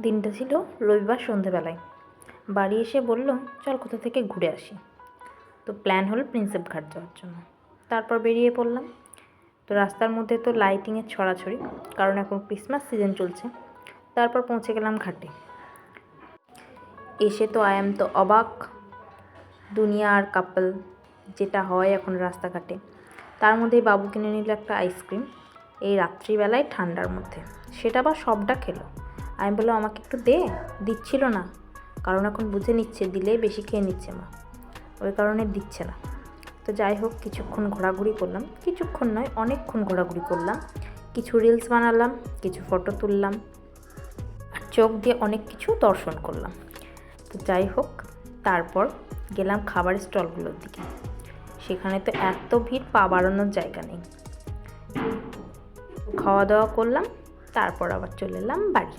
দিনটা ছিল রবিবার সন্ধেবেলায়। বাড়ি এসে বলল চল কোথা থেকে ঘুরে আসি। তো প্ল্যান হলো প্রিন্সেপ ঘাট যাওয়ার জন্য। তারপর বেরিয়ে পড়লাম। তো রাস্তার মধ্যে তো লাইটিংয়ের ছড়াছড়ি, কারণ এখন ক্রিসমাস সিজন চলছে। তারপর পৌঁছে গেলাম ঘাটে। এসে তো তো অবাক, দুনিয়া আর কাপল যেটা হয় এখন রাস্তাঘাটে। তার মধ্যেই বাবু কিনে নিল একটা আইসক্রিম, এই রাত্রিবেলায় ঠান্ডার মধ্যে। সেটা আবার সবটা খেলো। আমি বললাম আমাকে একটু দিচ্ছিল না, কারণ এখন বুঝে নিচ্ছে দিলেই বেশি খেয়ে নিচ্ছে মা, ওই কারণে দিচ্ছে না। তো যাই হোক, কিছুক্ষণ ঘোরাঘুরি করলাম, কিছুক্ষণ নয় অনেকক্ষণ ঘোরাঘুরি করলাম। কিছু রিলস বানালাম, কিছু ফটো তুললাম, আর চোখ দিয়ে অনেক কিছু দর্শন করলাম। তো যাই হোক, তারপর গেলাম খাবার স্টলগুলোর দিকে। সেখানে তো এত ভিড়, পা বাড়ানোর জায়গা নেই। খাওয়া দাওয়া করলাম, তারপর আবার চলে এলাম বাড়ি।